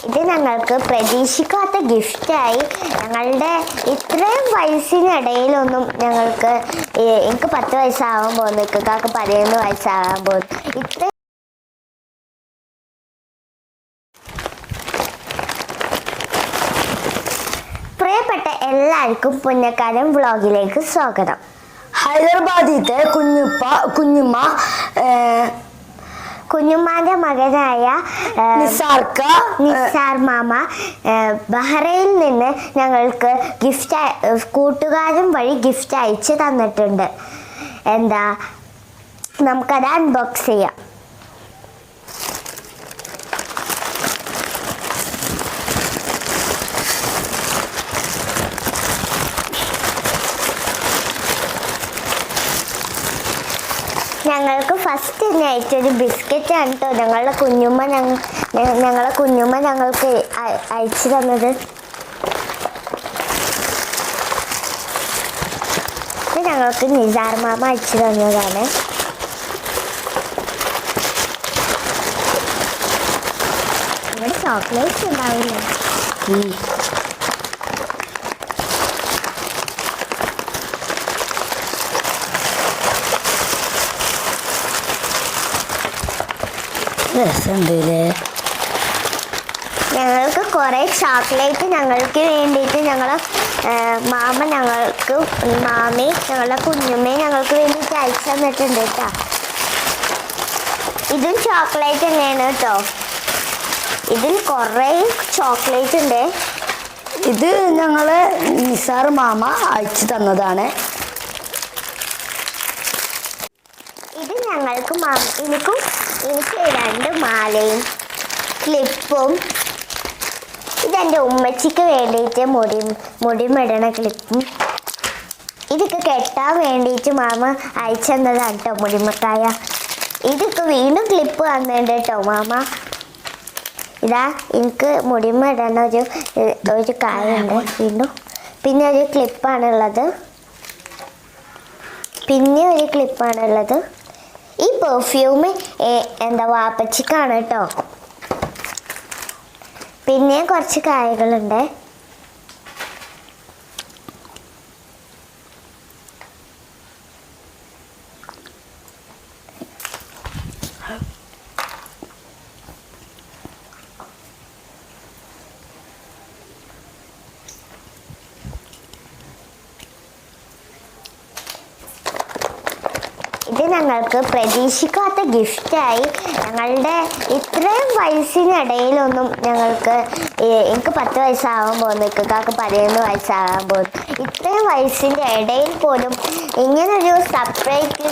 ഇത് ഞങ്ങൾക്ക് പ്രതീക്ഷിക്കാത്ത ഗിഫ്റ്റായി. ഞങ്ങളുടെ ഇത്രയും വയസ്സിനിടയിലൊന്നും ഞങ്ങൾക്ക് എനിക്ക് 10 വയസ്സാകാൻ പോകുന്നു, ഇക്കാക്ക് 11 വയസ്സാകാൻ പോകുന്നു. ഇത്ര പ്രിയപ്പെട്ട എല്ലാവർക്കും പുന്നക്കാരൻ വ്ളോഗിലേക്ക് സ്വാഗതം. ഹൈദരാബാദിത്തെ കുഞ്ഞുമ്മാന്റെ മകനായ നിസാർ മാമ ബഹ്റൈനിൽ നിന്ന് ഞങ്ങൾക്ക് ഗിഫ്റ്റ് കൂട്ടുകാരൻ വഴി ഗിഫ്റ്റ് അയച്ചു തന്നിട്ടുണ്ട്. നമുക്കത് അൺബോക്സ് ചെയ്യാം. ഞങ്ങൾക്ക് ഫസ്റ്റ് ആയിട്ടൊരു ബിസ്ക്കറ്റ് ആണ് കേട്ടോ ഞങ്ങളുടെ കുഞ്ഞുമ്മ ഞങ്ങൾക്ക് അയച്ചു തന്നത്. ഇത് ഞങ്ങൾക്ക് നിസാർ മാമ അയച്ചു തന്നതാണ്. ഇവിടെ ചോക്ലേറ്റ്സ് ഉണ്ടാവില്ല. ഞങ്ങൾക്ക് കുറേ ചോക്ലേറ്റ് ഞങ്ങൾക്ക് വേണ്ടിയിട്ട് മാമി ഞങ്ങളുടെ കുഞ്ഞുമ്മയെ ഞങ്ങൾക്ക് വേണ്ടിയിട്ട് അയച്ചു തന്നിട്ടുണ്ട് കേട്ടോ. ഇതും ചോക്ലേറ്റ് തന്നെയാണ് കേട്ടോ. ഇതിൽ കുറേ ചോക്ലേറ്റ് ഉണ്ട്. ഇത് ഞങ്ങള് നിസാർ മാമ അയച്ചു തന്നതാണ്. ഇത് ഞങ്ങൾക്ക് എനിക്ക് 2 മാലയും ക്ലിപ്പും, ഇതെൻ്റെ ഉമ്മച്ചിക്ക് വേണ്ടിയിട്ട് മുടിമിടണ ക്ലിപ്പും, ഇതൊക്കെ കെട്ടാൻ വേണ്ടിയിട്ട് മാമ അയച്ചു തന്നതാണ് കേട്ടോ മുടിമക്കായ. ഇതൊക്കെ വീണ്ടും ക്ലിപ്പ് തന്നിട്ടുണ്ട് കേട്ടോ മാമ. ഇതാ എനിക്ക് മുടിമിടണ ഒരു കായുണ്ട് വീണ്ടും. പിന്നെ ഒരു ക്ലിപ്പാണുള്ളത്. ഈ പെർഫ്യൂം വാപ്പച്ചിക്കാണ് കേട്ടോ. പിന്നെ കുറച്ച് കായകളുണ്ട്. ഇത് ഞങ്ങൾക്ക് പ്രതീക്ഷിക്കാത്ത ഗിഫ്റ്റായി. ഞങ്ങളുടെ ഇത്രയും വയസ്സിനിടയിലൊന്നും എനിക്ക് 10 വയസ്സാകാൻ പോകുന്നു, ഇക്കാക്ക് 11 വയസ്സാകാൻ പോകുന്നു. ഇത്രയും വയസ്സിൻ്റെ ഇടയിൽ പോലും ഇങ്ങനൊരു സർപ്രൈസ്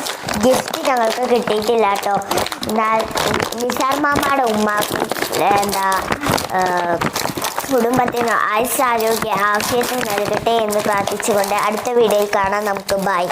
ഗിഫ്റ്റ് ഞങ്ങൾക്ക് കിട്ടിയിട്ടില്ല കേട്ടോ. നിസാർ മാമയുടെ ഉമ്മാക്കും കുടുംബത്തിനും ആയുസ്സാരോഗ്യ ആഫിയത്ത് നൽകട്ടെ എന്ന് പ്രാർത്ഥിച്ചുകൊണ്ട് അടുത്ത വീഡിയോയിൽ കാണാം. നമുക്ക് ബൈ.